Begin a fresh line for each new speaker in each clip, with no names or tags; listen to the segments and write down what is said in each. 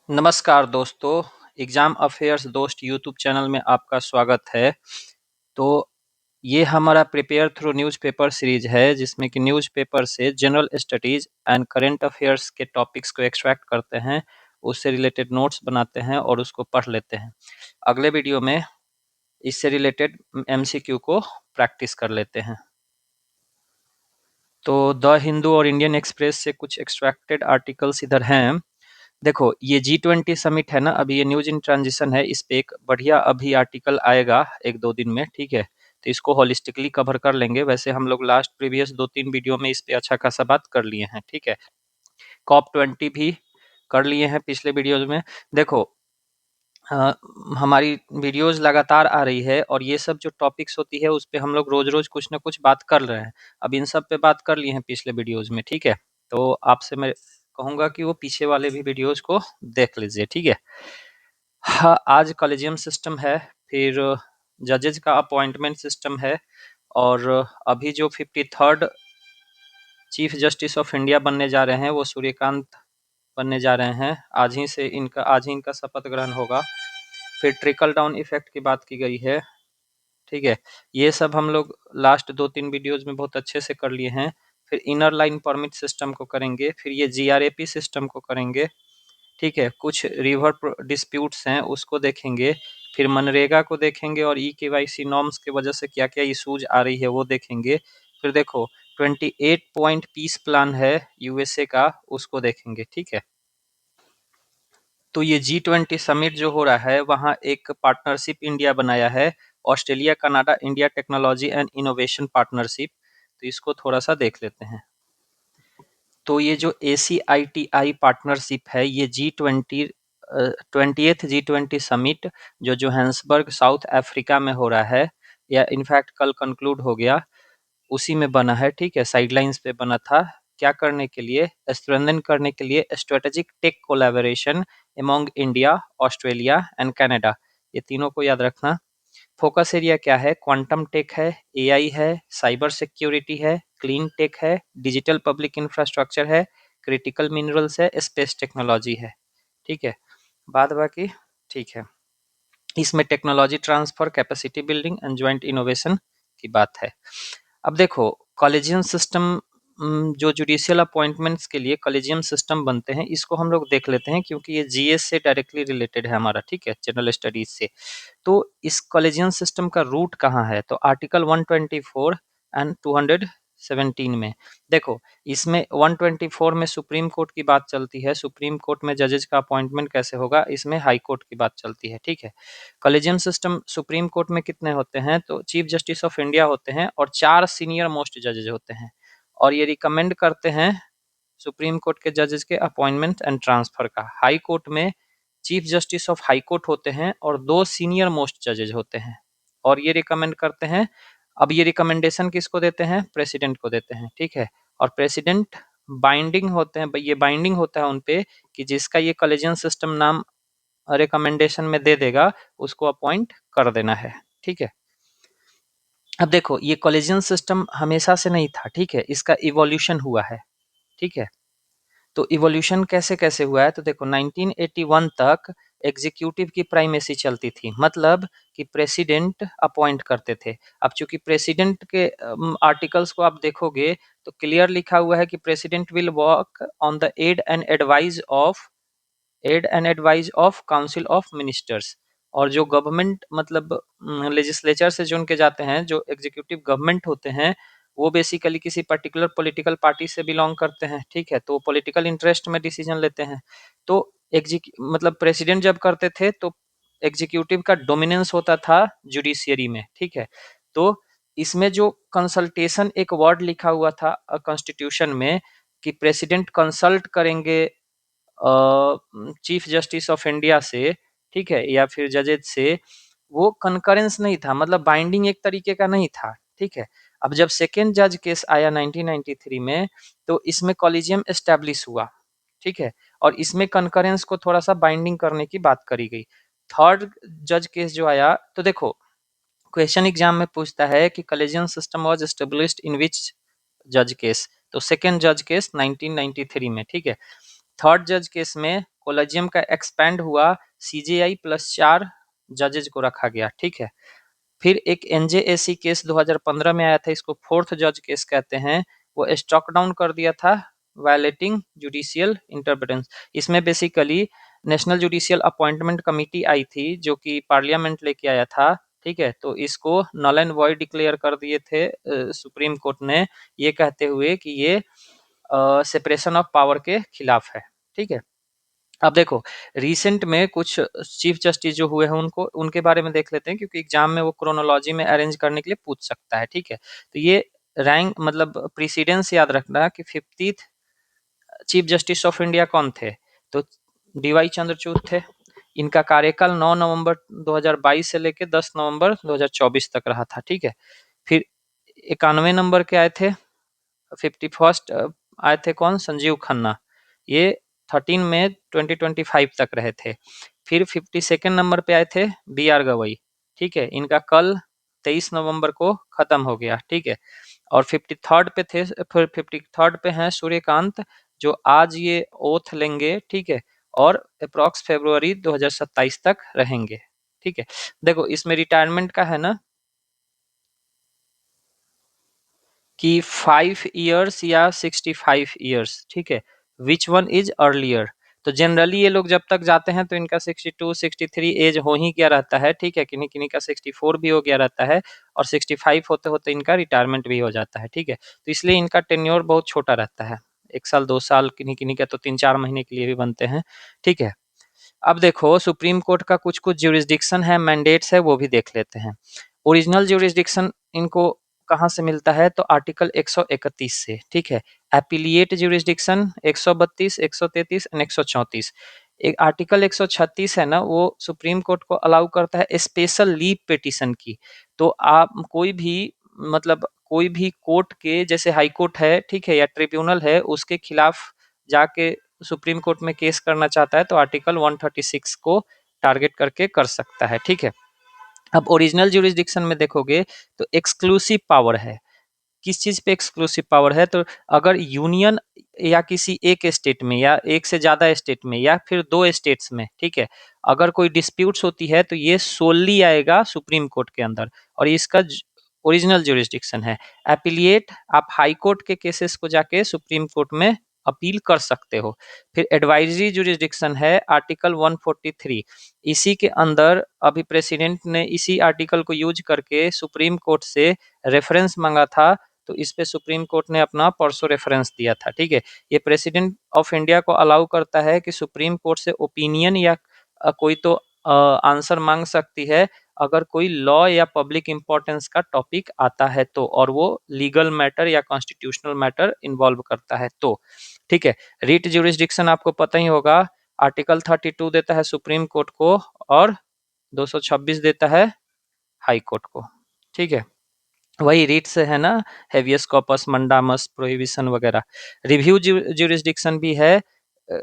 नमस्कार दोस्तों, exam affairs दोस्त यूट्यूब चैनल में आपका स्वागत है। तो ये हमारा प्रिपेयर थ्रू न्यूज़पेपर सीरीज है जिसमें कि न्यूज़पेपर से general studies and current affairs के टॉपिक्स को एक्सट्रैक्ट करते हैं, उससे रिलेटेड नोट्स बनाते हैं और उसको पढ़ लेते हैं। अगले वीडियो में इससे रिलेटेड एमसीक्यू को प्रैक्टिस कर लेते हैं। तो द हिंदू और इंडियन एक्सप्रेस से कुछ एक्सट्रैक्टेड आर्टिकल्स इधर हैं। देखो, ये G20 समिट है ना, अभी ये न्यूज इन ट्रांजिशन है, इस पे एक बढ़िया अभी आर्टिकल आएगा 1-2 दिन में, ठीक है। तो इसको होलिस्टिकली कवर कर लेंगे। वैसे हम लोग लास्ट प्रीवियस 2-3 वीडियो में इस पे अच्छा खासा बात कर लिए हैं, ठीक है। COP20 भी कर लिए हैं पिछले वीडियोज में। देखो, हमारी वीडियोस लगातार आ रही है और ये सब जो टॉपिक्स होती है उस पे हम लोग रोज रोज कुछ ना कुछ बात कर रहे हैं। अब इन सब पे बात कर लिए हैं पिछले वीडियोस में, ठीक है। तो आपसे मैं कहूंगा कि वो पीछे वाले भी वीडियोस को देख लीजिए, ठीक है। हाँ, आज कॉलेजियम सिस्टम है, फिर जजेज का अपॉइंटमेंट सिस्टम है, और अभी जो 53rd chief justice of India बनने जा रहे हैं वो सूर्यकांत बनने जा रहे हैं। आज ही इनका शपथ ग्रहण होगा। फिर ट्रिकल डाउन इफेक्ट की बात की गई है, ठीक है। ये सब हम लोग लास्ट 2-3 वीडियोज में बहुत अच्छे से कर लिए हैं। फिर इनर लाइन परमिट सिस्टम को करेंगे, फिर ये जीआरएपी सिस्टम को करेंगे, ठीक है। कुछ रिवर डिस्प्यूट्स हैं उसको देखेंगे, फिर मनरेगा को देखेंगे और ई केवाईसी नॉर्म्स की वजह से क्या क्या इशूज आ रही है वो देखेंगे। फिर देखो, 28 पॉइंट पीस प्लान है यूएसए का, उसको देखेंगे, ठीक है। तो ये G20 समिट जो हो रहा है वहाँ एक पार्टनरशिप इंडिया बनाया है, Australia Canada India technology and innovation partnership. तो इसको थोड़ा सा देख लेते हैं। तो ये जो ACITI पार्टनरशिप है, ये G20 20th G20 समिट जो जोहान्सबर्ग साउथ अफ्रीका में हो रहा है, या इनफैक्ट कल कंक्लूड हो गया, उसी में बना है, ठीक है। साइडलाइंस पे बना था। क्या करने के लिए? स्ट्रेंथन करने के लिए strategic tech collaboration among India, Australia and Canada. ये तीनों को याद रखना। फोकस एरिया क्या है? क्वांटम टेक है, एआई है, साइबर सिक्योरिटी है, क्लीन टेक है, डिजिटल पब्लिक इंफ्रास्ट्रक्चर है, क्रिटिकल मिनरल्स है, स्पेस टेक्नोलॉजी है, ठीक है। बाद बाकी ठीक है। इसमें technology transfer, capacity building and joint innovation की बात है। अब देखो, कॉलेजियम सिस्टम, जो जुडिशियल अपॉइंटमेंट्स के लिए कॉलेजियम सिस्टम बनते हैं, इसको हम लोग देख लेते हैं क्योंकि ये जीएस से डायरेक्टली रिलेटेड है हमारा, ठीक है, जनरल स्टडीज से। तो इस कॉलेजियम सिस्टम का रूट कहाँ है? तो आर्टिकल 124 एंड 217 में। देखो, इसमें 124 में सुप्रीम कोर्ट की बात चलती है, सुप्रीम कोर्ट में जजेज का अपॉइंटमेंट कैसे होगा, इसमें हाई कोर्ट की बात चलती है, ठीक है। कॉलेजियम सिस्टम सुप्रीम कोर्ट में कितने होते हैं? तो चीफ जस्टिस ऑफ इंडिया होते हैं और 4 सीनियर मोस्ट जजेज होते हैं, और ये रिकमेंड करते हैं सुप्रीम कोर्ट के जजेस के अपॉइंटमेंट एंड ट्रांसफर का। हाई कोर्ट में chief justice of high court होते हैं और 2 सीनियर मोस्ट जजेज होते हैं, और ये रिकमेंड करते हैं। अब ये रिकमेंडेशन किसको देते हैं? प्रेसिडेंट को देते हैं, ठीक है। और प्रेसिडेंट बाइंडिंग होते हैं, ये बाइंडिंग होता है उनपे कि जिसका ये कॉलेजियम सिस्टम नाम रिकमेंडेशन में दे देगा उसको अपॉइंट कर देना है, ठीक है। अब देखो, ये कॉलेजियम सिस्टम हमेशा से नहीं था, ठीक है, इसका इवोल्यूशन हुआ है, ठीक है। तो इवोल्यूशन कैसे कैसे हुआ है? तो देखो, 1981 तक एग्जीक्यूटिव की प्राइमेसी चलती थी, मतलब कि प्रेसिडेंट अपॉइंट करते थे। अब चूंकि प्रेसिडेंट के आर्टिकल्स को आप देखोगे तो क्लियर लिखा हुआ है कि president will work on the aid and advice of council of ministers. और जो गवर्नमेंट, मतलब लेजिस्लेचर से चुन के जाते हैं, जो एग्जीक्यूटिव गवर्नमेंट होते हैं, वो बेसिकली किसी पर्टिकुलर पॉलिटिकल पार्टी से बिलोंग करते हैं, ठीक है। तो पॉलिटिकल इंटरेस्ट में डिसीजन लेते हैं। तो मतलब प्रेसिडेंट जब करते थे तो एग्जीक्यूटिव का डोमिनेंस होता था जुडिशियरी में, ठीक है। तो इसमें जो कंसल्टेशन एक वर्ड लिखा हुआ था कॉन्स्टिट्यूशन में कि प्रेसिडेंट कंसल्ट करेंगे चीफ जस्टिस ऑफ इंडिया से, ठीक है, या फिर जजेज से, वो कंकरेंस नहीं था, मतलब बाइंडिंग एक तरीके का नहीं था, ठीक है। अब जब सेकेंड जज केस आया 1993 में, तो इसमें कॉलेजियम एस्टेब्लिश हुआ, ठीक है, और इसमें कंकरेंस को थोड़ा सा बाइंडिंग करने की बात करी गई। थर्ड जज केस जो आया, तो देखो, क्वेश्चन एग्जाम में पूछता है कि collegium system was established in which जज केस? तो सेकेंड जज केस 1993 में, ठीक है। थर्ड जज केस में कोलेजियम का एक्सपैंड हुआ, सीजेआई प्लस 4 जजेज को रखा गया, ठीक है। फिर एक एनजेएसी केस 2015 में आया था, इसको फोर्थ जज केस कहते हैं, वो स्ट्रक डाउन कर दिया था वायलेटिंग जुडिशियल इंटरप्रेटेंस। इसमें basically national judicial appointment committee आई थी जो कि पार्लियामेंट लेके आया था, ठीक है। तो इसको नल एंड वॉइड डिक्लेयर कर दिए थे सुप्रीम कोर्ट ने, ये कहते हुए कि ये सेपरेशन ऑफ पावर के खिलाफ है, ठीक है। अब देखो रिसेंट में कुछ चीफ जस्टिस जो हुए हैं उनको उनके बारे में देख लेते हैं, क्योंकि एग्जाम में वो क्रोनोलॉजी में अरेंज करने के लिए पूछ सकता है, ठीक है। तो ये रैंक मतलब प्रेसिडेंस याद रखना कि 50th chief justice of India कौन थे, तो डीवाई चंद्रचूड़ थे। इनका कार्यकाल 9 नवंबर 2022 से लेकर 10 नवंबर 2024 तक रहा था, ठीक है। फिर 91 नंबर के आए थे, 51st आए थे कौन, संजीव खन्ना, ये 13 मई 2025 तक रहे थे। फिर 52nd नंबर पे आए थे बी आर गवई, ठीक है, इनका कल 23 नवंबर को खत्म हो गया, ठीक है। और 53rd पे थे, फिर 53rd पे हैं सूर्यकांत, जो आज ये ओथ लेंगे, ठीक है, और अप्रॉक्स फरवरी 2027 तक रहेंगे, ठीक है। देखो इसमें रिटायरमेंट का है ना कि 5 years या 65 years, ठीक है, विच वन इज अर्लियर। तो जनरली ये लोग जब तक जाते हैं तो इनका 62 63 एज हो ही गया रहता है, ठीक है, किन्हीं किन्हीं का 64 भी हो गया रहता है, और 65 होते होते इनका रिटायरमेंट भी हो जाता है, ठीक है। तो इसलिए इनका टेन्योर बहुत छोटा रहता है, 1 साल 2 साल, किन्हीं किन्हीं का तो 3 4 महीने के लिए भी बनते हैं, ठीक है। अब देखो सुप्रीम कोर्ट का कुछ कुछ ज्यूरिसडिक्शन है, मैंडेट्स है, वो भी देख लेते हैं। ओरिजिनल ज्यूरिसडिक्शन इनको कहाँ से मिलता है, तो आर्टिकल 131 से, ठीक है। Appellate jurisdiction 132 133 and 134। एक आर्टिकल 136 है ना, वो सुप्रीम कोर्ट को अलाउ करता है स्पेशल लीव पिटिशन की। तो आप कोई भी मतलब कोई भी कोर्ट के, जैसे हाई कोर्ट है, ठीक है, या ट्रिब्यूनल है, उसके खिलाफ जाके सुप्रीम कोर्ट में केस करना चाहता है तो आर्टिकल 136 को टारगेट करके कर सकता है, ठीक है। अब ओरिजिनल ज्यूरिसडिक्शन में देखोगे तो एक्सक्लूसिव पावर है। किस चीज पे एक्सक्लूसिव पावर है, तो अगर यूनियन या किसी एक स्टेट में या एक से ज्यादा स्टेट में या फिर 2 स्टेट्स में, ठीक है, अगर कोई डिस्प्यूट्स होती है तो ये सोलली आएगा सुप्रीम कोर्ट के अंदर, और इसका ओरिजिनल ज्यूरिसडिक्शन है। एपिलिएट आप हाई कोर्ट के केसेस को जाके सुप्रीम कोर्ट में अपील कर सकते हो। फिर एडवाइजरी ज्यूरिसडिक्शन है आर्टिकल 143, इसी के अंदर अभी प्रेसिडेंट ने इसी आर्टिकल को यूज करके सुप्रीम कोर्ट से रेफरेंस मांगा था, तो इस पे सुप्रीम कोर्ट ने अपना परसों रेफरेंस दिया था, ठीक है। ये प्रेसिडेंट ऑफ इंडिया को अलाउ करता है कि सुप्रीम कोर्ट से ओपिनियन या कोई तो आंसर मांग सकती है अगर कोई लॉ या पब्लिक इंपॉर्टेंस का टॉपिक आता है तो, और वो लीगल मैटर या कॉन्स्टिट्यूशनल मैटर इन्वॉल्व करता है तो, ठीक है। रिट ज्यूरिसडिक्शन आपको पता ही होगा, आर्टिकल 32 देता है सुप्रीम कोर्ट को, और 226 देता है हाई कोर्ट को, ठीक है। वही रीट से है ना, हेवियस कॉर्पस, मंडामस, प्रोहिबिशन वगैरह। रिव्यू ज्यूरिसडिक्शन भी है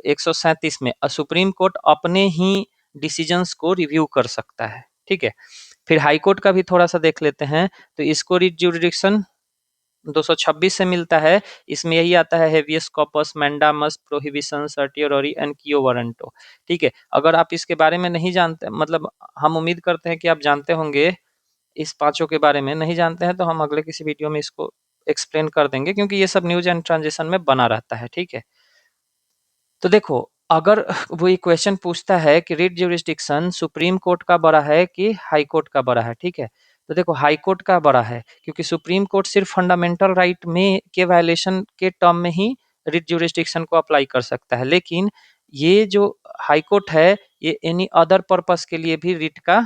137 में, सुप्रीम कोर्ट अपने ही डिसीजंस को रिव्यू कर सकता है, ठीक है। फिर हाई कोर्ट का भी थोड़ा सा देख लेते हैं, तो इसको रीट ज्यूरिसडिक्शन 226 से मिलता है। इसमें यही आता है habeas corpus, mandamus, prohibition, certiorari and quo warranto, ठीक है। अगर आप इसके बारे में नहीं जानते, मतलब हम उम्मीद करते हैं कि आप जानते होंगे, इस पांचों के बारे में नहीं जानते हैं तो हम अगले किसी वीडियो में इसको एक्सप्लेन कर देंगे, क्योंकि ये सब न्यूज एंड ट्रांजिशन में बना रहता है, ठीक है। तो देखो अगर वो ये क्वेश्चन पूछता है कि रीट ज्यूरिसडिक्शन सुप्रीम कोर्ट का बड़ा है कि हाई कोर्ट का बड़ा है, ठीक है, तो देखो हाई कोर्ट का बड़ा है, क्योंकि सुप्रीम कोर्ट सिर्फ फंडामेंटल राइट में के वायलेशन के टर्म में ही रीट ज्यूरिसडिक्शन को अप्लाई कर सकता है, लेकिन ये जो हाई कोर्ट है ये एनी अदर पर्पस के लिए भी रीट का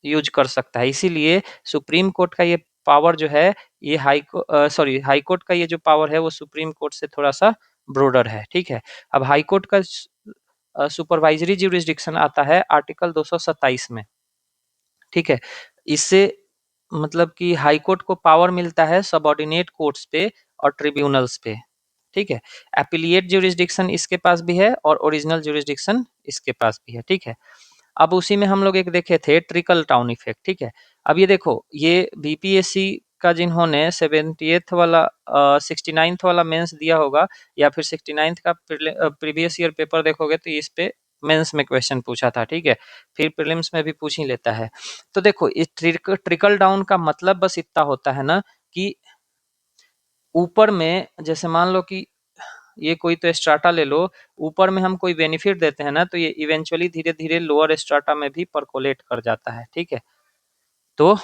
यूज कर सकता है। इसीलिए सुप्रीम कोर्ट का ये पावर जो है, ये हाई कोर्ट का ये जो पावर है वो सुप्रीम कोर्ट से थोड़ा सा ब्रॉडर है, ठीक है। अब हाई कोर्ट का सुपरवाइजरी ज्यूरिसडिक्शन आता है आर्टिकल 227 में, ठीक है। इससे मतलब कि हाई कोर्ट को पावर मिलता है सबऑर्डिनेट कोर्ट्स पे और ट्रिब्यूनल्स पे, ठीक है। एपिलिएट ज्यूरिसडिक्शन इसके पास भी है और ओरिजिनल ज्यूरिसडिक्शन इसके पास भी है, ठीक है। अब उसी में हम लोग एक देखे थे ट्रिकल टाउन इफेक्ट, ठीक है। अब ये देखो ये बीपीएससी का जिन्होंने 78th वाला 69th वाला मेंस दिया होगा या फिर 69th का प्रीवियस ईयर पेपर देखोगे तो इस पे मेंस में क्वेश्चन पूछा था, ठीक है। फिर प्रीलिम्स में भी पूछ ही लेता है। तो देखो इस ट्रिकल डाउन का मतलब बस इतना होता है ना कि ऊपर में जैसे मान लो कि ये कोई तो स्ट्राटा ले लो, ऊपर में हम कोई बेनिफिट देते हैं ना तो ये इवेंचुअली धीरे धीरे लोअर स्ट्राटा में भी परकोलेट कर जाता है, ठीक है। तो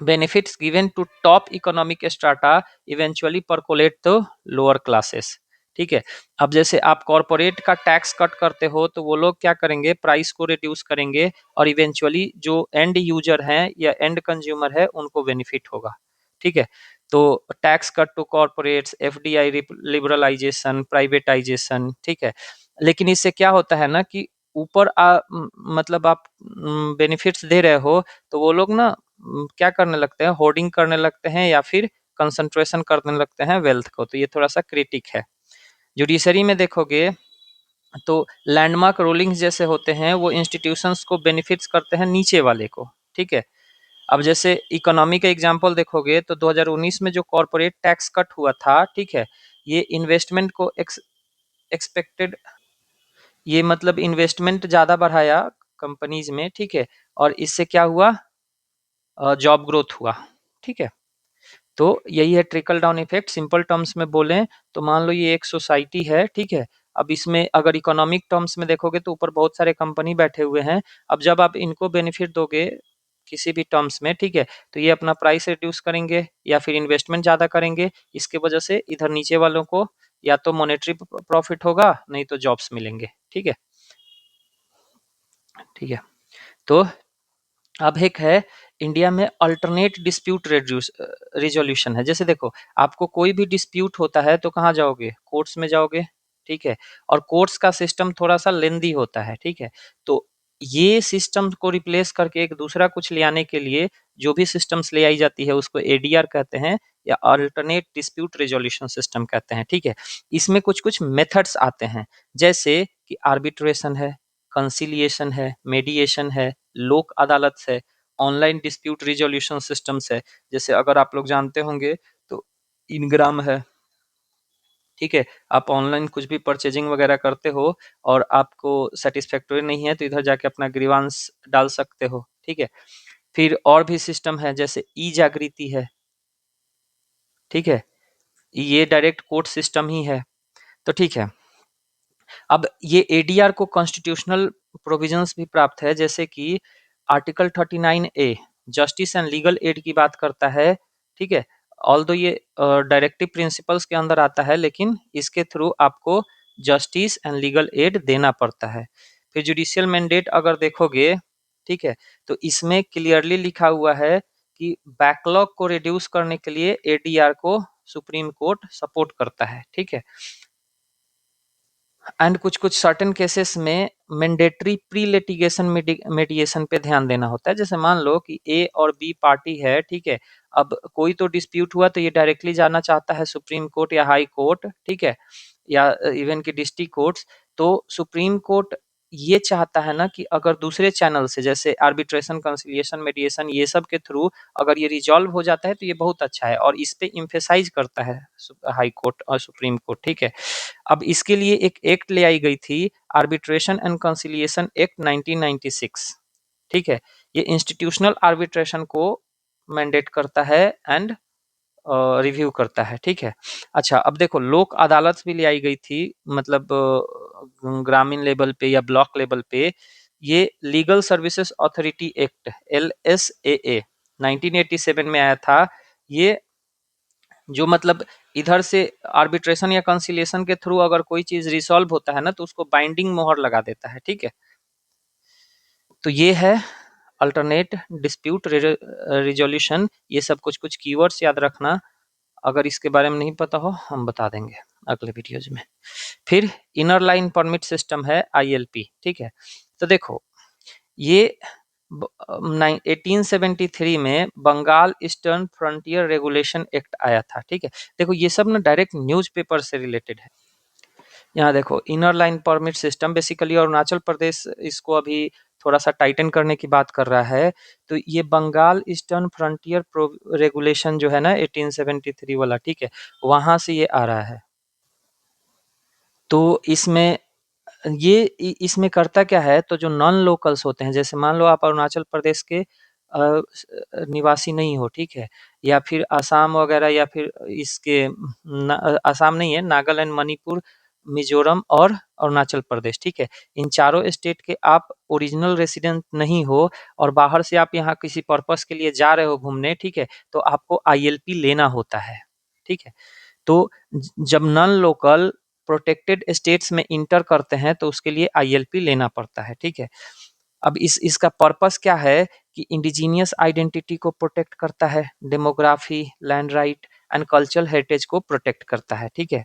benefits given to top economic strata eventually percolate to lower classes, ठीक है। अब जैसे आप कॉर्पोरेट का टैक्स कट करते हो तो वो लोग क्या करेंगे, प्राइस को रिड्यूस करेंगे और इवेंचुअली जो एंड यूजर है या एंड कंज्यूमर है उनको बेनिफिट होगा, ठीक है। तो tax cut to corporates, FDI liberalisation, privatisation, ठीक है। लेकिन इससे क्या होता है ना कि ऊपर मतलब आप बेनिफिट्स दे रहे हो तो वो लोग ना क्या करने लगते हैं, होर्डिंग करने लगते हैं या फिर कंसंट्रेशन करने लगते हैं वेल्थ को, तो ये थोड़ा सा क्रिटिक है। जुडिशरी में देखोगे तो लैंडमार्क रूलिंग्स जैसे होते हैं वो इंस्टीट्यूशंस को बेनिफिट्स करते हैं नीचे वाले को, ठीक है। अब जैसे इकोनॉमी का एग्जांपल देखोगे तो 2019 में जो कॉर्पोरेट टैक्स कट हुआ था, ठीक है, ये इन्वेस्टमेंट को एक्सपेक्टेड, ये मतलब इन्वेस्टमेंट ज्यादा बढ़ाया कंपनीज में, ठीक है। और इससे क्या हुआ, जॉब ग्रोथ हुआ, ठीक है। तो यही है trickle down effect. Simple terms में बोलें तो मान लो ये एक सोसाइटी है, ठीक है। अब इसमें अगर इकोनॉमिक टर्म्स में देखोगे तो ऊपर बहुत सारे कंपनी बैठे हुए हैं। अब जब आप इनको बेनिफिट दोगे किसी भी टर्म्स में, ठीक है, तो ये अपना प्राइस रिड्यूस करेंगे या फिर इन्वेस्टमेंट ज्यादा करेंगे। इसके वजह से इधर नीचे वालों को या तो मॉनेटरी प्रॉफिट होगा नहीं तो जॉब्स मिलेंगे, ठीक है, ठीक है। तो अब एक है इंडिया में अल्टरनेट डिस्प्यूट रिजोल्यूशन है। जैसे देखो आपको कोई भी डिस्प्यूट होता है तो कहाँ जाओगे, कोर्ट्स में जाओगे, ठीक है। और कोर्ट्स का सिस्टम थोड़ा सा लेंदी होता है, ठीक है। तो ये सिस्टम को रिप्लेस करके एक दूसरा कुछ ले आने के लिए जो भी सिस्टम्स ले आई जाती है उसको एडीआर कहते हैं या अल्टरनेट डिस्प्यूट रिजोल्यूशन सिस्टम कहते हैं, ठीक है। इसमें कुछ कुछ मेथड्स आते हैं जैसे कि आर्बिट्रेशन है, कंसिलिएशन है, मेडिएशन है, लोक अदालत है, ऑनलाइन डिस्प्यूट रिजोल्यूशन सिस्टम्स है। जैसे अगर आप लोग जानते होंगे तो इनग्राम है, ठीक है। आप ऑनलाइन कुछ भी परचेजिंग वगैरह करते हो और आपको सेटिस्फैक्टरी नहीं है तो इधर जाके अपना ग्रीवांस डाल सकते हो, ठीक है। फिर और भी सिस्टम है जैसे ई जागृति है, ठीक है, ये डायरेक्ट कोर्ट सिस्टम ही है, तो ठीक है। अब ये एडीआर को कॉन्स्टिट्यूशनल प्रोविजंस भी प्राप्त है जैसे कि article 39A justice and legal aid की बात करता है, ठीक है। ऑल्दो ये डायरेक्टिव प्रिंसिपल्स के अंदर आता है लेकिन इसके थ्रू आपको जस्टिस एंड लीगल एड देना पड़ता है। फिर जुडिशियल मैंडेट अगर देखोगे, ठीक है, तो इसमें क्लियरली लिखा हुआ है कि बैकलॉग को रिड्यूस करने के लिए एडीआर को सुप्रीम कोर्ट सपोर्ट करता है, ठीक है। एंड कुछ कुछ सर्टेन केसेस में मैंडेटरी प्री लिटिगेशन मेडिएशन पे ध्यान देना होता है। जैसे मान लो कि ए और बी पार्टी है, ठीक है। अब कोई तो डिस्प्यूट हुआ तो ये डायरेक्टली जाना चाहता है सुप्रीम कोर्ट या हाई कोर्ट, ठीक है, या इवन की डिस्ट्रिक्ट कोर्ट्स। तो सुप्रीम कोर्ट ये चाहता है ना कि अगर दूसरे चैनल से जैसे आर्बिट्रेशन, कंसिलिएशन, मेडिएशन ये सब के थ्रू अगर ये रिजॉल्व हो जाता है तो ये बहुत अच्छा है और इस पे इम्फेसाइज करता है हाई कोर्ट और सुप्रीम कोर्ट, ठीक है। अब इसके लिए एक एक्ट ले आई गई थी, आर्बिट्रेशन एंड कंसिलिएशन एक्ट 1996, ठीक है। ये इंस्टीट्यूशनल आर्बिट्रेशन को मैंडेट करता है एंड रिव्यू करता है, ठीक है। अच्छा अब देखो लोक अदालत भी ले आई गई थी, मतलब ग्रामीण लेवल पे या ब्लॉक लेवल पे। ये legal services authority act LSAA 1987 में आया था। ये जो मतलब इधर से आर्बिट्रेशन या कंसिलिएशन के थ्रू अगर कोई चीज रिसॉल्व होता है ना तो उसको बाइंडिंग मोहर लगा देता है, ठीक है। तो ये है अल्टरनेट डिस्प्यूट रिजोल्यूशन। ये सब कुछ कुछ कीवर्ड्स याद रखना, अगर इसके बारे में नहीं पता हो हम बता देंगे अगले वीडियोज में। फिर इनर लाइन परमिट सिस्टम है ILP, ठीक है। तो देखो ये 1873 में Bengal eastern frontier regulation act आया था, ठीक है। देखो ये सब ना डायरेक्ट न्यूज़पेपर से रिलेटेड है। यहाँ देखो inner line permit system basically Arunachal Pradesh इसको अभी थोड़ा-सा टाइटन करने की बात कर रहा है, तो ये बंगाल ईस्टर्न फ्रंटियर रेगुलेशन जो है ना 1873 वाला, ठीक है, वहाँ से ये आ रहा है। तो इसमें ये इसमें करता क्या है, तो जो नॉन लोकल्स होते हैं, जैसे मान लो आप अरुणाचल प्रदेश के निवासी नहीं हो, ठीक है, या फिर असम वगैरह, या फिर इसके असम नहीं है, नागालैंड, मणिपुर, मिजोरम और अरुणाचल प्रदेश, ठीक है, इन चारों स्टेट के आप ओरिजिनल रेसिडेंट नहीं हो और बाहर से आप यहाँ किसी पर्पस के लिए जा रहे हो घूमने, ठीक है, तो आपको आईएलपी लेना होता है, ठीक है। तो जब नॉन लोकल प्रोटेक्टेड स्टेट्स में इंटर करते हैं तो उसके लिए आईएलपी लेना पड़ता है, ठीक है। अब इसका पर्पस क्या है कि इंडिजीनियस आइडेंटिटी को प्रोटेक्ट करता है, demography, land right and cultural heritage को प्रोटेक्ट करता है, ठीक है।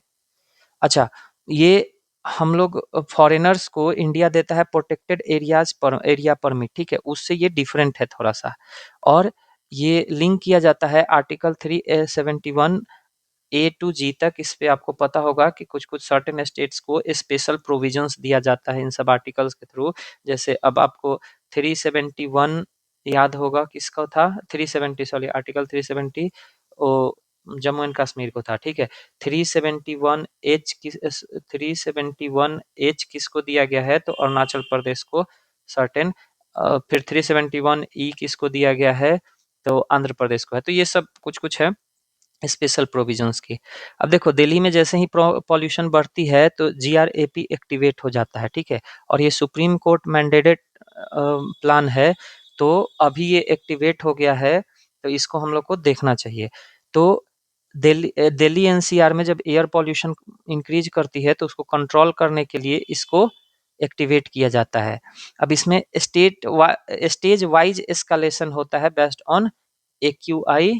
अच्छा, ये हम लोग फॉरेनर्स को इंडिया देता है प्रोटेक्टेड एरियाज पर एरिया परमिट, ठीक है, उससे ये डिफरेंट है थोड़ा सा। और ये लिंक किया जाता है आर्टिकल 371 ए टू जी तक। इस पे आपको पता होगा कि कुछ-कुछ सर्टेन स्टेट्स को स्पेशल प्रोविजंस दिया जाता है इन सब आर्टिकल्स के थ्रू। जैसे अब आपको 371 याद होगा किसका था? 370 सॉरी आर्टिकल 370 ओ जम्मू एंड कश्मीर को था, ठीक है। 371 एच किस 371 एच किसको दिया गया है? तो अरुणाचल प्रदेश को सर्टेन फिर 371 ई किसको दिया गया है? तो आंध्र प्रदेश को है। तो ये सब कुछ-कुछ है स्पेशल प्रोविजंस की। अब देखो दिल्ली में जैसे ही पॉल्यूशन बढ़ती है तो जीआरएपी एक्टिवेट हो जाता है, ठीक है, और ये सुप्रीम कोर्ट मैंडेटेड प्लान है, तो अभी ये एक्टिवेट हो गया है, तो इसको हम लोग को देखना चाहिए। तो दिल्ली एनसीआर में जब एयर पॉल्यूशन इंक्रीज करती है तो उसको कंट्रोल करने के लिए इसको एक्टिवेट किया जाता है। अब इसमें स्टेज वाइज एस्केलेशन होता है बेस्ड ऑन एक्यूआई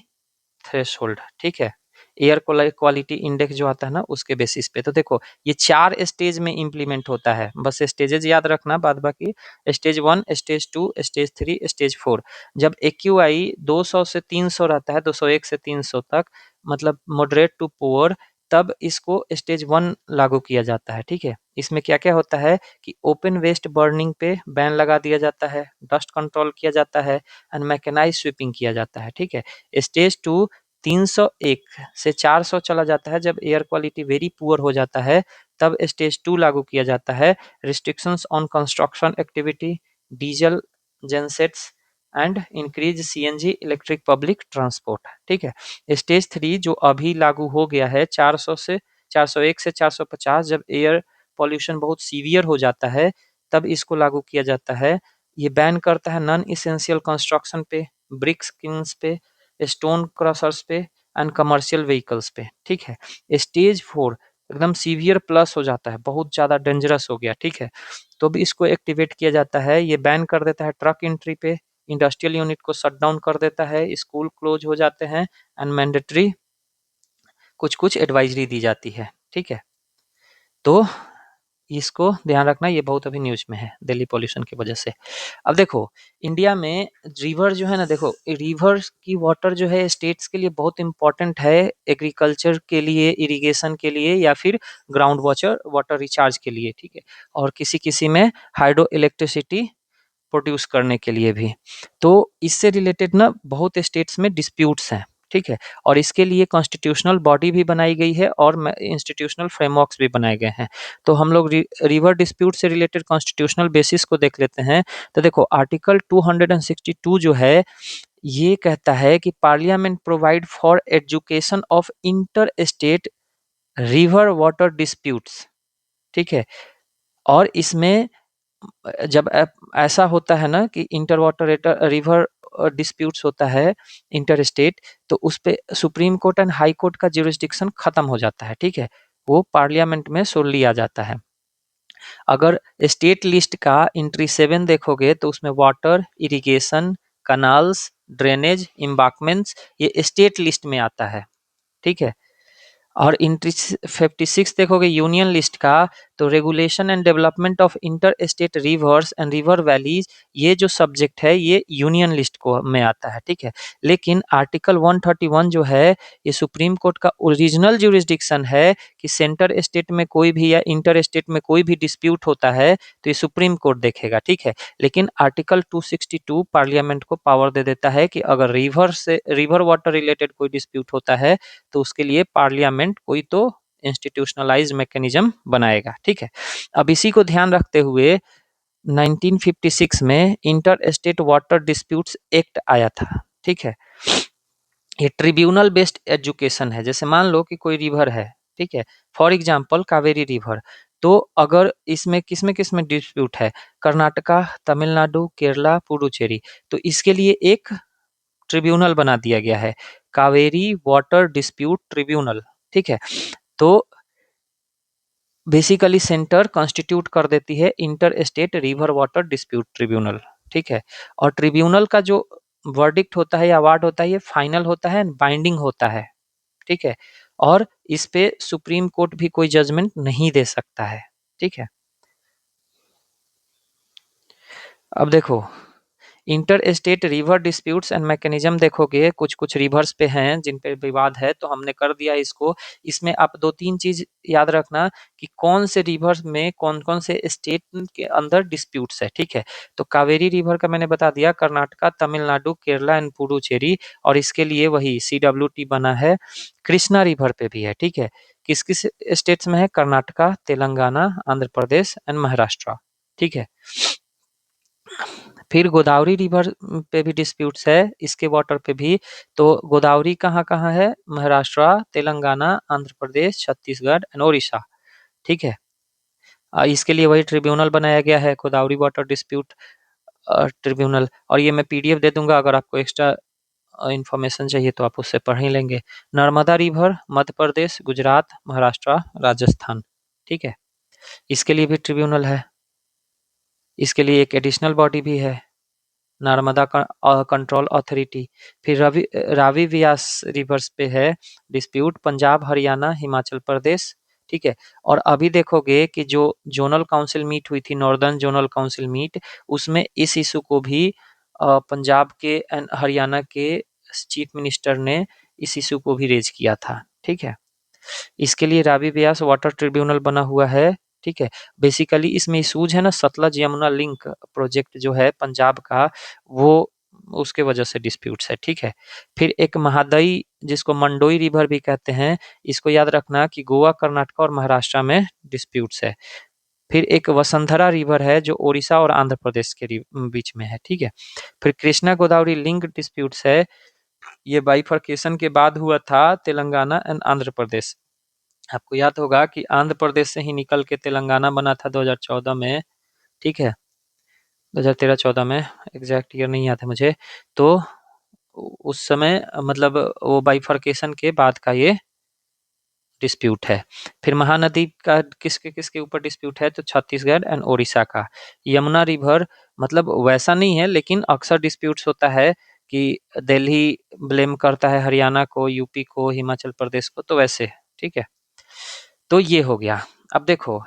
थ्रेशोल्ड, ठीक है, एयर क्वालिटी इंडेक्स जो आता है ना उसके बेसिस पे। तो देखो ये 4 स्टेज में इम्प्लीमेंट होता है, बस स्टेजेस याद रखना, बाद बाकी स्टेज 1, स्टेज 2, स्टेज 3, स्टेज 4। जब एक्यूआई 200 से 300 रहता है, 201 से 300 तक, मतलब मॉडरेट टू पुअर, तब इसको स्टेज 1 लागू किया जाता है, ठीक है। इसमें क्या-क्या होता है कि ओपन वेस्ट बर्निंग पे बैन लगा दिया जाता है, डस्ट कंट्रोल किया जाता है एंड मैकेनाइज्ड स्वीपिंग किया जाता है, ठीक है। स्टेज 2 301 से 400 चला जाता है, जब एयर क्वालिटी वेरी पुअर हो जाता है तब स्टेज 2 लागू किया जाता है, restrictions on construction activity, diesel gensets and increase CNG electric public transport, ठीक है। स्टेज 3 जो अभी लागू हो गया है 400 से 401 से 450, जब एयर पॉल्यूशन बहुत सीवियर हो जाता है तब इसको लागू किया जाता है। ये बैन करता है नॉन इसेंशियल कंस्ट्रक्शन पे, ब्रिक्स किल्न्स पे, स्टोन क्रशर्स पे एंड कमर्शियल व्हीकल्स पे, ठीक है। स्टेज 4 एकदम सीवियर प्लस हो जाता है, बहुत ज़्यादा डेंजरस हो गया, ठीक है, तो भी इसको एक्टिवेट किया जाता है। ये बैन कर देता है ट्रक एंट्री पे, इंडस्ट्रियल यूनिट को शट डाउन कर देता है, स्कूल क्लोज हो जाते हैं एंड मैंडेटरी कुछ-कुछ एडवाइजरी दी जाती है, ठीक है। तो इसको ध्यान रखना, ये बहुत अभी न्यूज़ में है दिल्ली पॉल्यूशन की वजह से। अब देखो इंडिया में रिवर जो है ना, देखो रिवर की वाटर जो है स्टेट्स के लिए बहुत इंपॉर्टेंट है, एग्रीकल्चर के लिए, इरिगेशन के लिए, या फिर ग्राउंड वाटर वाटर रिचार्ज के लिए, ठीक है, और किसी किसी में हाइड्रो इलेक्ट्रिसिटी प्रोड्यूस करने के लिए भी। तो इससे रिलेटेड ना बहुत स्टेट्स में डिस्प्यूट्स हैं, ठीक है, और इसके लिए कॉन्स्टिट्यूशनल बॉडी भी बनाई गई है और इंस्टीट्यूशनल फ्रेमवर्क्स भी बनाए गए हैं। तो हम लोग रिवर डिस्प्यूट से रिलेटेड कॉन्स्टिट्यूशनल बेसिस को देख लेते हैं। तो देखो आर्टिकल 262 जो है ये कहता है कि parliament provide for education of inter state river water disputes, ठीक है। और इसमें जब ऐसा होता है ना कि इंटर वाटर रिवर डिस्प्यूट्स होता है इंटर स्टेट, तो उस पे supreme court and high court का ज्यूरिसडिक्शन खत्म हो जाता है, ठीक है, वो पार्लियामेंट में सोल्ली आ जाता है। अगर स्टेट लिस्ट का एंट्री 7 देखोगे तो उसमें वाटर, इरिगेशन, कनाल्स, ड्रेनेज, एम्बांकमेंट्स ये स्टेट लिस्ट में आता है, ठीक है। और एंट्री 56 देखोगे यूनियन लिस्ट का, तो regulation and development of inter state reverse and river valleys, ये जो सब्जेक्ट है ये यूनियन लिस्ट को में आता है, ठीक है। लेकिन आर्टिकल 131 जो है ये सुप्रीम कोर्ट का ओरिजिनल ज्यूरिसडिक्शन है कि सेंटर स्टेट में कोई भी या इंटर स्टेट में कोई भी डिस्प्यूट होता है तो ये सुप्रीम कोर्ट देखेगा, ठीक है। लेकिन आर्टिकल 262 पार्लियामेंट को पावर दे देता है कि अगर रिवर वाटर रिलेटेड कोई डिस्प्यूट होता है तो उसके लिए पार्लियामेंट कोई तो इंस्टीट्यूशनलाइज मैकेनिज्म बनाएगा, ठीक है। अब इसी को ध्यान रखते हुए 1956 में inter state water disputes act आया था, ठीक है। ये ट्रिब्यूनल बेस्ड एजुकेशन है। जैसे मान लो कि कोई रिवर है, ठीक है, फॉर एग्जाम्पल कावेरी रिवर, तो अगर इसमें किसमें डिस्प्यूट है, कर्नाटका, तमिलनाडु, केरला, पुडुचेरी, तो इसके लिए एक ट्रिब्यूनल बना दिया गया है, कावेरी वाटर डिस्प्यूट ट्रिब्यूनल, ठीक है। तो बेसिकली सेंटर कॉन्स्टिट्यूट कर देती है inter state river water dispute tribunal, ठीक है। और ट्रिब्यूनल का जो वर्डिक्ट होता है या अवार्ड होता है ये फाइनल होता है, बाइंडिंग होता है, ठीक है। और इस पे सुप्रीम कोर्ट भी कोई जजमेंट नहीं दे सकता है, ठीक है। अब देखो inter state river disputes and mechanism देखोगे, कुछ कुछ रिवर्स पे हैं जिन पे विवाद है तो हमने कर दिया इसको। इसमें आप दो तीन चीज याद रखना कि कौन से रिवर में कौन कौन से स्टेट के अंदर डिस्प्यूट्स है, ठीक है। तो कावेरी रिवर का मैंने बता दिया, कर्नाटका, तमिलनाडु, केरला एंड पुडुचेरी, और इसके लिए वही CWT बना है। कृष्णा रिवर पे भी है, ठीक है। किस किस स्टेट्स में है, कर्नाटका, तेलंगाना, आंध्र प्रदेश एंड महाराष्ट्र, ठीक है। फिर गोदावरी रिवर पे भी डिस्प्यूट्स है, इसके वाटर पे भी। तो गोदावरी कहाँ कहाँ है, महाराष्ट्र, तेलंगाना, आंध्र प्रदेश, छत्तीसगढ़ एंड ओडिशा, ठीक है। इसके लिए वही ट्रिब्यूनल बनाया गया है, गोदावरी वाटर डिस्प्यूट ट्रिब्यूनल। और ये मैं PDF दे दूंगा, अगर आपको एक्स्ट्रा इंफॉर्मेशन चाहिए तो आप उससे पढ़ ही लेंगे। नर्मदा रिवर मध्य प्रदेश, गुजरात, महाराष्ट्र, राजस्थान, ठीक है, इसके लिए भी ट्रिब्यूनल है। इसके लिए एक एडिशनल बॉडी भी है, नर्मदा कंट्रोल अथॉरिटी। फिर रावी व्यास रिवर्स पे है डिस्प्यूट, पंजाब, हरियाणा, हिमाचल प्रदेश, ठीक है। और अभी देखोगे कि जो जोनल काउंसिल मीट हुई थी, नॉर्दर्न जोनल काउंसिल मीट, उसमें इस इशू को भी पंजाब के एंड हरियाणा के चीफ मिनिस्टर ने इस इशू को भी रेज किया था, ठीक है। इसके लिए रावी व्यास वाटर ट्रिब्यूनल बना हुआ है, ठीक है। बेसिकली इसमें इशूज है ना, सतलज यमुना लिंक प्रोजेक्ट जो है पंजाब का, वो उसके वजह से डिस्प्यूट्स है, ठीक है। फिर एक महादई, जिसको मंडोई रिवर भी कहते हैं, इसको याद रखना कि गोवा, कर्नाटक और महाराष्ट्र में डिस्प्यूट्स है। फिर एक वसुंधरा रिवर है जो ओडिशा और आंध्र प्रदेश के बीच में है, ठीक है। फिर कृष्णा गोदावरी लिंक डिस्प्यूट्स है, ये बाइफर्केशन के बाद हुआ था, तेलंगाना एंड आंध्र प्रदेश। आपको याद होगा कि आंध्र प्रदेश से ही निकल के तेलंगाना बना था 2014 में, ठीक है, 2013-14 में, एग्जैक्ट ईयर नहीं याद है मुझे। तो उस समय मतलब वो बाइफर्केशन के बाद का ये डिस्प्यूट है। फिर महानदी का किसके किसके ऊपर डिस्प्यूट है, तो छत्तीसगढ़ एंड ओडिशा का। यमुना रिवर मतलब वैसा नहीं है, लेकिन अक्सर डिस्प्यूट्स होता है कि दिल्ली ब्लेम करता है हरियाणा को, यूपी को, हिमाचल प्रदेश को, तो वैसे, ठीक है। तो ये हो गया। अब देखो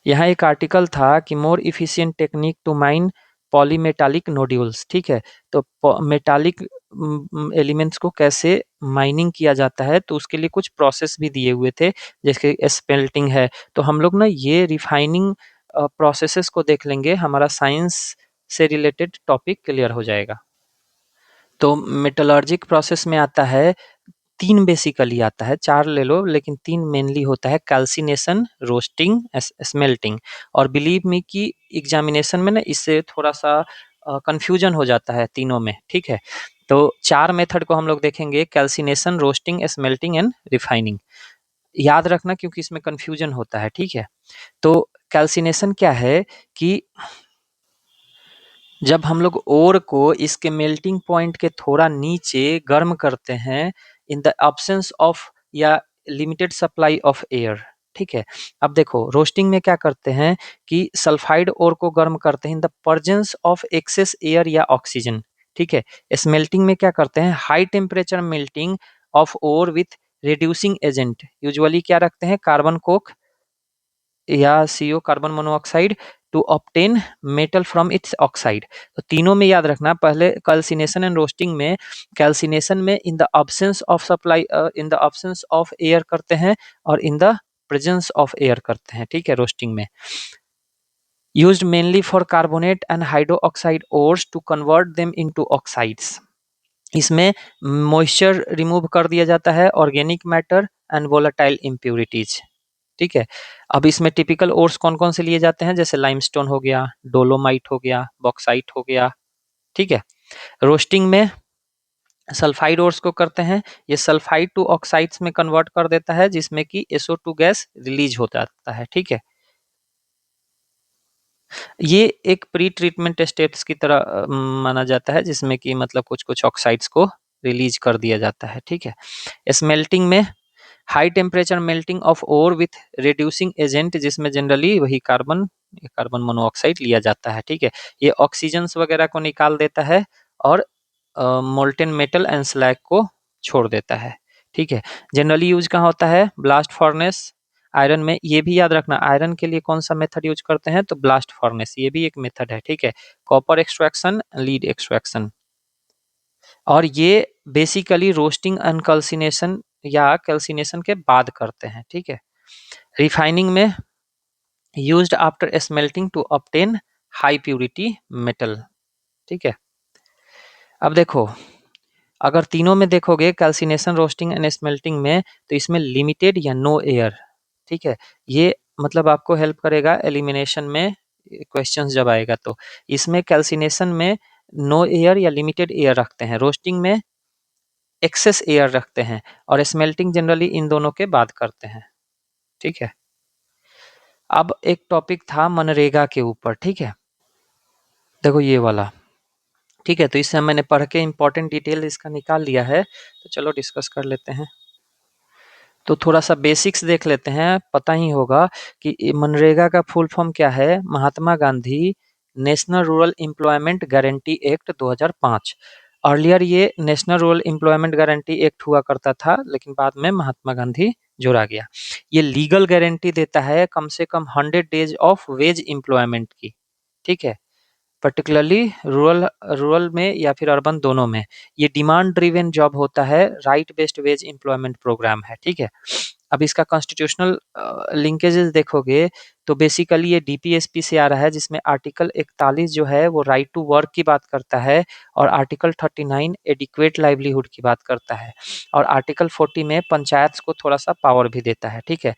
यहाँ एक आर्टिकल था कि more efficient technique to mine polymetallic nodules, ठीक है। तो मेटालिक एलिमेंट्स को कैसे माइनिंग किया जाता है, तो उसके लिए कुछ प्रोसेस भी दिए हुए थे, जैसे स्पेल्टिंग है। तो हम लोग ना ये रिफाइनिंग प्रोसेसेस को देख लेंगे, हमारा साइंस से रिलेटेड टॉपिक क्लियर हो जाएगा। तो मेटलर्जिक प्रोसेस में आता है, तीन बेसिकली आता है, चार ले लो लेकिन तीन मेनली होता है, कैल्सिनेशन, रोस्टिंग, स्मेल्टिंग। और बिलीव मी कि एग्जामिनेशन में ना इससे थोड़ा सा कंफ्यूजन हो जाता है तीनों में, ठीक है। तो चार मेथड को हम लोग देखेंगे, calcination, roasting, smelting and refining. याद रखना क्योंकि इसमें कंफ्यूजन होता है, ठीक है। तो कैल्सिनेशन क्या है कि जब हम लोग ओर को इसके मेल्टिंग पॉइंट के थोड़ा नीचे गर्म करते हैं, इन द एब्सेंस ऑफ या लिमिटेड सप्लाई ऑफ एयर, ठीक है। अब देखो रोस्टिंग में क्या करते हैं कि सल्फाइड ओर को गर्म करते हैं in the presence of excess air या ऑक्सीजन, ठीक है। स्मेल्टिंग में क्या करते हैं, high temperature melting of ore with reducing agent, usually क्या रखते हैं, कार्बन कोक या CO carbon monoxide to obtain metal from its oxide. तो तीनों में याद रखना, पहले कैल्सिनेशन एंड रोस्टिंग में, कैल्सिनेशन में in the absence of supply, in the absence of air करते हैं, और in the presence of air करते हैं, ठीक है, रोस्टिंग में। Used mainly for carbonate and hydroxide ores to convert them into oxides. इसमें मॉइस्चर रिमूव कर दिया जाता है, organic matter and volatile impurities, ठीक है। अब इसमें टिपिकल ओर्स कौन कौन से लिए जाते हैं, जैसे लाइमस्टोन हो गया, डोलोमाइट हो गया, बॉक्साइट हो गया, ठीक है। रोस्टिंग में सल्फाइड ओर्स को करते हैं, ये सल्फाइड टू ऑक्साइड्स में कन्वर्ट कर देता है, जिसमें कि SO2 गैस रिलीज हो जाता है, ठीक है। ये एक प्री ट्रीटमेंट स्टेप्स की तरह माना जाता है, जिसमें कि मतलब कुछ कुछ ऑक्साइड्स को रिलीज कर दिया जाता है, ठीक है। स्मेल्टिंग में high temperature melting of ore with reducing agent, जिसमें जनरली वही कार्बन मोनोऑक्साइड लिया जाता है, ठीक है। ये ऑक्सीजन्स वगैरह को निकाल देता है और मोल्टेन मेटल एंड स्लैग को छोड़ देता है, ठीक है। जनरली यूज कहाँ होता है, ब्लास्ट फर्नेस। आयरन में ये भी याद रखना, आयरन के लिए कौन सा मेथड यूज करते हैं, तो ब्लास्ट फर्नेस, ये भी एक मेथड है, ठीक है। Copper extraction, lead extraction. और ये बेसिकली रोस्टिंग एंड कैल्सिनेशन या कैल्सिनेशन के बाद करते हैं, ठीक है। रिफाइनिंग में used after smelting to obtain high purity metal, ठीक है। अब देखो, अगर तीनों में देखोगे, कैल्सिनेशन, रोस्टिंग एंड स्मेल्टिंग में, तो इसमें लिमिटेड या नो एयर, ठीक है। ये मतलब आपको हेल्प करेगा एलिमिनेशन में, क्वेश्चन जब आएगा तो। इसमें कैल्सिनेशन में नो एयर या लिमिटेड एयर रखते हैं, रोस्टिंग में एक्सेस एयर रखते हैं, और स्मेल्टिंग जनरली इन दोनों के बाद करते हैं, ठीक है। अब एक टॉपिक था मनरेगा के ऊपर, ठीक है। देखो ये वाला, ठीक है। तो इससे मैंने पढ़ के इंपॉर्टेंट डिटेल इसका निकाल लिया है, तो चलो डिस्कस कर लेते हैं। तो थोड़ा सा बेसिक्स देख लेते हैं, पता ही होगा कि मनरेगा का फुल फॉर्म क्या है, Mahatma Gandhi national rural employment guarantee act 2005। Earlier ये national rural employment guarantee act हुआ करता था, लेकिन बाद में महात्मा गांधी जोड़ा गया। ये लीगल गारंटी देता है कम से कम 100 डेज ऑफ वेज एम्प्लॉयमेंट की, ठीक है। पर्टिकुलरली रूरल रूरल में या फिर अर्बन, दोनों में। ये डिमांड ड्रिवन जॉब होता है, right based wage employment programme है, ठीक है। अब इसका कॉन्स्टिट्यूशनल लिंकेजेस देखोगे, तो बेसिकली ये DPSP से आ रहा है, जिसमें आर्टिकल 41 जो है वो राइट टू वर्क की बात करता है, और आर्टिकल 39 एडिक्वेट लाइवलीहुड की बात करता है, और आर्टिकल 40 में पंचायत को थोड़ा सा पावर भी देता है, ठीक है।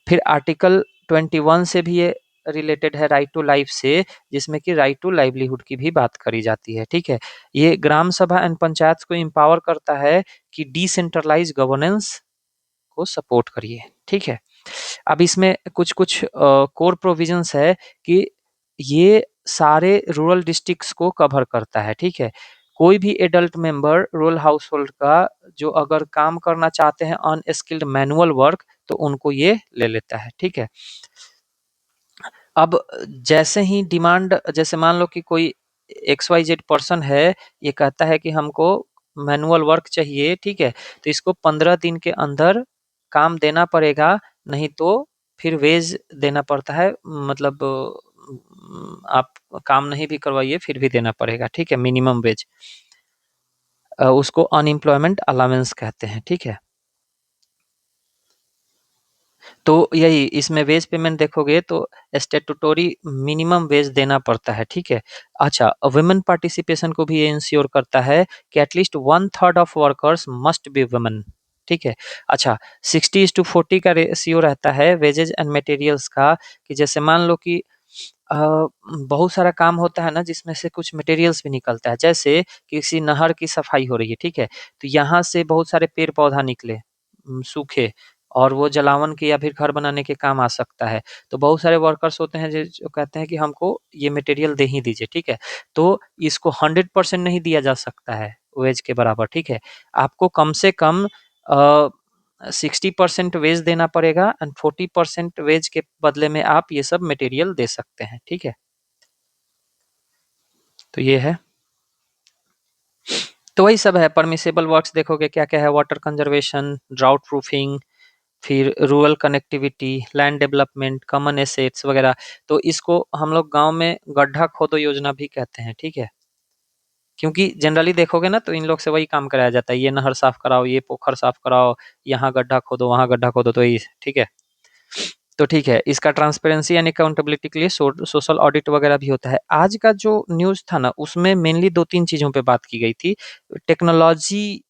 फिर आर्टिकल 21 से भी ये रिलेटेड है, राइट टू लाइफ से, जिसमें कि राइट टू लाइवलीहुड की भी बात करी जाती है, ठीक है। ये ग्राम सभा एंड पंचायत को एम्पावर करता है कि डिसेंट्रलाइज गवर्नेंस को सपोर्ट करिए, ठीक है। अब इसमें कुछ कुछ कोर प्रोविजंस है कि ये सारे रूरल डिस्ट्रिक्ट्स को कवर करता है, ठीक है। कोई भी adult member rural house hold का जो अगर काम करना चाहते हैं अनस्किल्ड मैनुअल वर्क, तो उनको ये ले लेता है, ठीक है। अब जैसे ही डिमांड, जैसे मान लो कि कोई XYZ पर्सन है, ये कहता है कि हमको मैनुअल वर्क चाहिए, ठीक है। तो इसको 15 दिन के अंदर काम देना पड़ेगा, नहीं तो फिर वेज देना पड़ता है, मतलब आप काम नहीं भी करवाइए फिर भी देना पड़ेगा, ठीक है, मिनिमम वेज। उसको अनएम्प्लॉयमेंट अलाउंस कहते हैं, ठीक है। तो यही इसमें वेज पेमेंट देखोगे तो स्टेटूटोरी मिनिमम वेज देना पड़ता है, ठीक है। अच्छा, वुमेन पार्टिसिपेशन को भी ये इंश्योर करता है कि at least 1/3 of workers must be women, ठीक है। अच्छा, 60:40 का रेशियो रहता है वेजेज एंड मटेरियल्स का, कि जैसे मान लो कि बहुत सारा काम होता है ना, जिसमें से कुछ मटेरियल्स भी निकलता है, जैसे किसी नहर की सफाई हो रही है, ठीक है। तो यहाँ से बहुत सारे पेड़ पौधा निकले, सूखे, और वो जलावन के या फिर घर बनाने के काम आ सकता है। तो बहुत सारे वर्कर्स होते हैं जो कहते हैं कि हमको ये मटेरियल दे ही दीजिए, ठीक है। तो इसको 100% नहीं दिया जा सकता है वेज के बराबर, ठीक है। आपको कम से कम 60% वेज देना पड़ेगा, एंड 40% वेज के बदले में आप ये सब मटेरियल दे सकते हैं, ठीक है। तो ये है, तो वही सब है। परमिसेबल वर्क्स देखोगे क्या क्या है, वाटर कंजर्वेशन, ड्राउट प्रूफिंग, फिर rural connectivity, land development, common assets वगैरह। तो इसको हम लोग गाँव में गड्ढा खोदो योजना भी कहते हैं, ठीक है? क्योंकि जनरली देखोगे ना तो इन लोग से वही काम कराया जाता है, ये नहर साफ कराओ, ये पोखर साफ कराओ, यहाँ गड्ढा खोदो, वहाँ गड्ढा खोदो, तो ये ठीक है। तो ठीक है, इसका ट्रांसपेरेंसी एंड अकाउंटेबिलिटी के लिए सोशल ऑडिट वगैरह भी होता है। आज का जो न्यूज़ था ना उसमें मेनली 2-3 चीज़ों पे बात की गई थी, टेक्नोलॉजी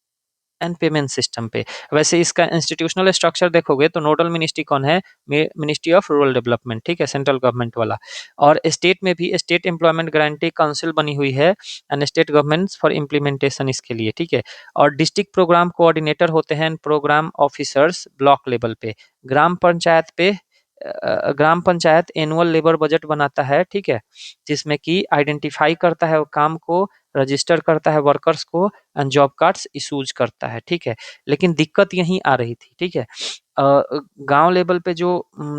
एंड पेमेंट सिस्टम पे। वैसे इसका इंस्टीट्यूशनल स्ट्रक्चर देखोगे तो नोडल मिनिस्ट्री कौन है? मिनिस्ट्री ऑफ रूरल डेवलपमेंट, ठीक है, सेंट्रल गवर्नमेंट वाला। और स्टेट में भी स्टेट एम्प्लॉयमेंट गारंटी काउंसिल बनी हुई है and state governments for implementation इसके लिए, ठीक है। और डिस्ट्रिक्ट प्रोग्राम कोऑर्डिनेटर होते हैं प्रोग्राम ऑफिसर्स ब्लॉक लेवल पे। ग्राम पंचायत पे ग्राम पंचायत एनुअल लेबर बजट बनाता है, ठीक है, जिसमें कि आइडेंटिफाई करता है वो काम को, रजिस्टर करता है वर्कर्स को एंड जॉब कार्ड्स इशूज करता है, ठीक है। लेकिन दिक्कत यहीं आ रही थी, ठीक है। गांव लेवल पे जो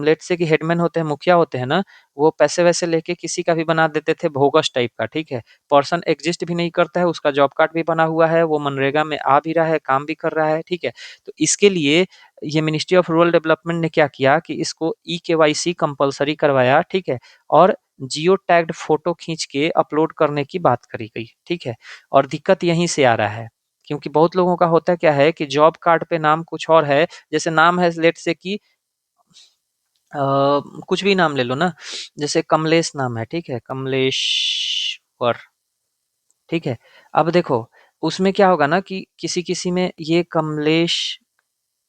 लेट से कि हेडमैन होते हैं, मुखिया होते हैं ना, वो पैसे वैसे लेके किसी का भी बना देते थे भोगस टाइप का, ठीक है। पर्सन एग्जिस्ट भी नहीं करता है, उसका जॉब कार्ड भी बना हुआ है, वो मनरेगा में आ भी रहा है, काम भी कर रहा है, ठीक है। तो इसके लिए ये मिनिस्ट्री ऑफ रूरल डेवलपमेंट ने क्या किया कि इसको ई-केवाईसी कंपलसरी करवाया, ठीक है। और जियो टैग्ड फोटो खींच के अपलोड करने की बात करी गई, ठीक है। और दिक्कत यहीं से आ रहा है, क्योंकि बहुत लोगों का होता क्या है कि जॉब कार्ड पे नाम कुछ और है, जैसे नाम है लेट से कि कुछ भी नाम ले लो ना, जैसे कमलेश नाम है, ठीक है, कमलेश्वर, ठीक है। अब देखो उसमें क्या होगा ना कि किसी किसी में ये कमलेश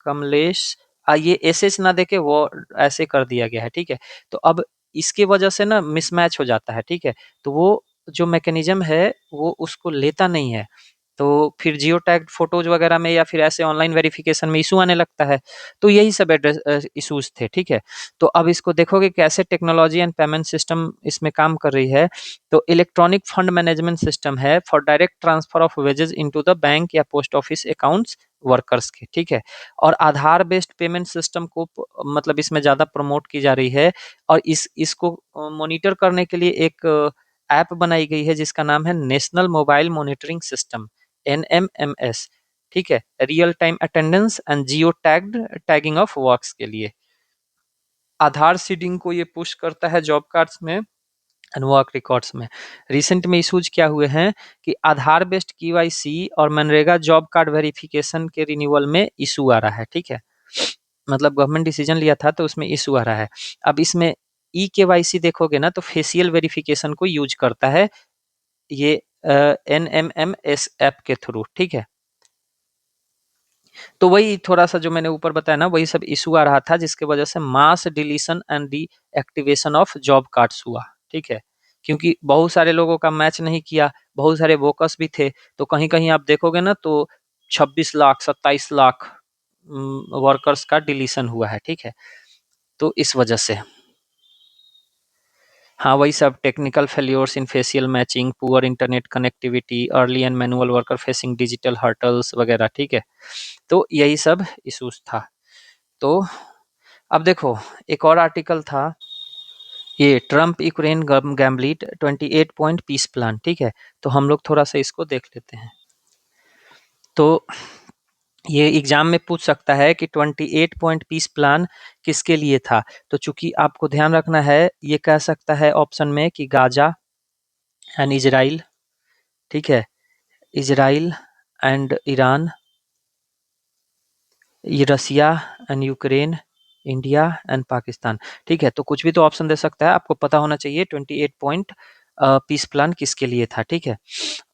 कमलेश ये एस एच ना देके वो ऐसे कर दिया गया है, ठीक है। तो अब इसके वजह से ना मिसमैच हो जाता है, ठीक है। तो वो जो मैकेनिज्म है वो उसको लेता नहीं है, तो फिर जियो टैग फोटोज वगैरह में या फिर ऐसे ऑनलाइन वेरिफिकेशन में इशू आने लगता है। तो यही सब एड्रेस इशूज थे, ठीक है। तो अब इसको देखोगे कैसे टेक्नोलॉजी एंड पेमेंट सिस्टम इसमें काम कर रही है। तो इलेक्ट्रॉनिक फंड मैनेजमेंट सिस्टम है for direct transfer of wages into the bank या पोस्ट ऑफिस अकाउंट्स वर्कर्स के, ठीक है। और आधार बेस्ड पेमेंट सिस्टम को मतलब इसमें ज्यादा प्रमोट की जा रही है। और इसको मॉनिटर करने के लिए एक ऐप बनाई गई है जिसका नाम है national mobile monitoring system, NMMS, ठीक है, real time attendance and geo tagging of works के लिए। आधार सीडिंग को ये पुश करता है जॉब कार्ड्स में एंड वर्क रिकॉर्ड्स में। रिसेंट में इशूज क्या हुए हैं कि आधार बेस्ड KYC और मनरेगा जॉब कार्ड वेरिफिकेशन के रिन्यूअल में इशू आ रहा है, ठीक है। मतलब गवर्नमेंट डिसीजन लिया था तो उसमें इशू आ रहा है। अब इसमें ई-KYC देखोगे ना तो फेशियल वेरिफिकेशन को यूज करता है ये NMMS ऐप के थ्रू, ठीक है। तो वही थोड़ा सा जो मैंने ऊपर बताया ना वही सब इशू आ रहा था, जिसके वजह से mass deletion and deactivation of job cards हुआ, ठीक है। क्योंकि बहुत सारे लोगों का मैच नहीं किया, बहुत सारे वोकस भी थे, तो कहीं कहीं आप देखोगे ना तो 26 लाख 27 लाख वर्कर्स का डिलीशन हुआ है, ठीक है। तो इस वजह से हाँ वही सब technical failures in facial matching, poor internet connectivity, early and manual worker facing digital hurdles वगैरह, ठीक है। तो यही सब इशूज था। तो अब देखो एक और आर्टिकल था, ये Trump Ukraine gambit 28 point peace plan, ठीक है। तो हम लोग थोड़ा सा इसको देख लेते हैं। तो ये एग्जाम में पूछ सकता है कि 28 पॉइंट पीस प्लान किसके लिए था। तो चूंकि आपको ध्यान रखना है, ये कह सकता है ऑप्शन में कि गाजा एंड इजराइल, ठीक है, इजराइल एंड ईरान, ये Russia and Ukraine, India and Pakistan, ठीक है। तो कुछ भी तो ऑप्शन दे सकता है, आपको पता होना चाहिए 28 पॉइंट पीस प्लान किसके लिए था, ठीक है।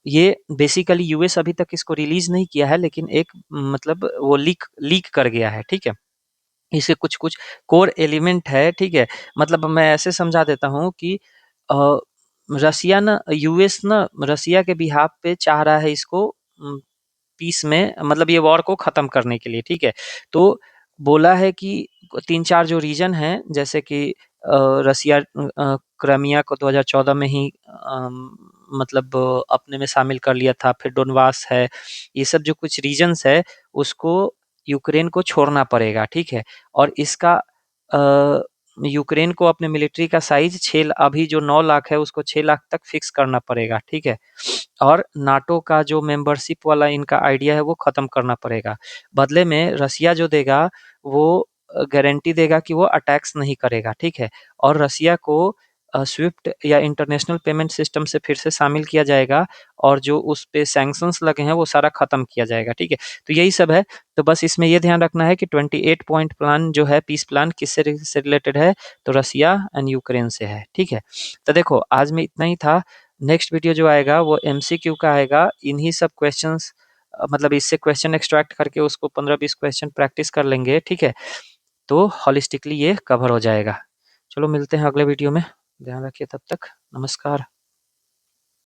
ये बेसिकली यूएस अभी तक इसको रिलीज नहीं किया है, लेकिन एक मतलब वो लीक लीक कर गया है, ठीक है। इसे कुछ कुछ कोर एलिमेंट है, ठीक है। मतलब मैं ऐसे समझा देता हूँ कि रसिया ना यूएस ना रसिया के बिहाफ पे चाह रहा है इसको पीस में, मतलब ये वॉर को खत्म करने के लिए, ठीक है। तो बोला है कि 3-4 जो रीजन हैं, जैसे कि रसिया क्राइमिया को 2014 में ही मतलब अपने में शामिल कर लिया था, फिर डोनबास है, ये सब जो कुछ रीजन्स है उसको यूक्रेन को छोड़ना पड़ेगा, ठीक है। और इसका यूक्रेन को अपने मिलिट्री का साइज 6 अभी जो 9 लाख है उसको 6 लाख तक फिक्स करना पड़ेगा, ठीक है। और नाटो का जो मेंबरशिप वाला इनका आइडिया है वो खत्म करना पड़ेगा। बदले में रसिया जो देगा वो गारंटी देगा कि वो अटैक्स नहीं करेगा, ठीक है। और रसिया को स्विफ्ट या इंटरनेशनल पेमेंट सिस्टम से फिर से शामिल किया जाएगा और जो उस पे सैंक्शंस लगे हैं वो सारा खत्म किया जाएगा, ठीक है। तो यही सब है। तो बस इसमें ये ध्यान रखना है कि 28 पॉइंट प्लान जो है, पीस प्लान, किससे रिलेटेड है, तो रसिया एंड यूक्रेन से है, ठीक है। तो देखो आज में इतना ही था। नेक्स्ट वीडियो जो आएगा वो एमसीक्यू का आएगा। इन्हीं सब क्वेश्चंस मतलब इससे क्वेश्चन एक्सट्रैक्ट करके उसको 15-20 क्वेश्चन प्रैक्टिस कर लेंगे, ठीक है। तो हॉलिस्टिकली ये कवर हो जाएगा। चलो मिलते हैं अगले वीडियो में। ध्यान रखिए तब तक। नमस्कार।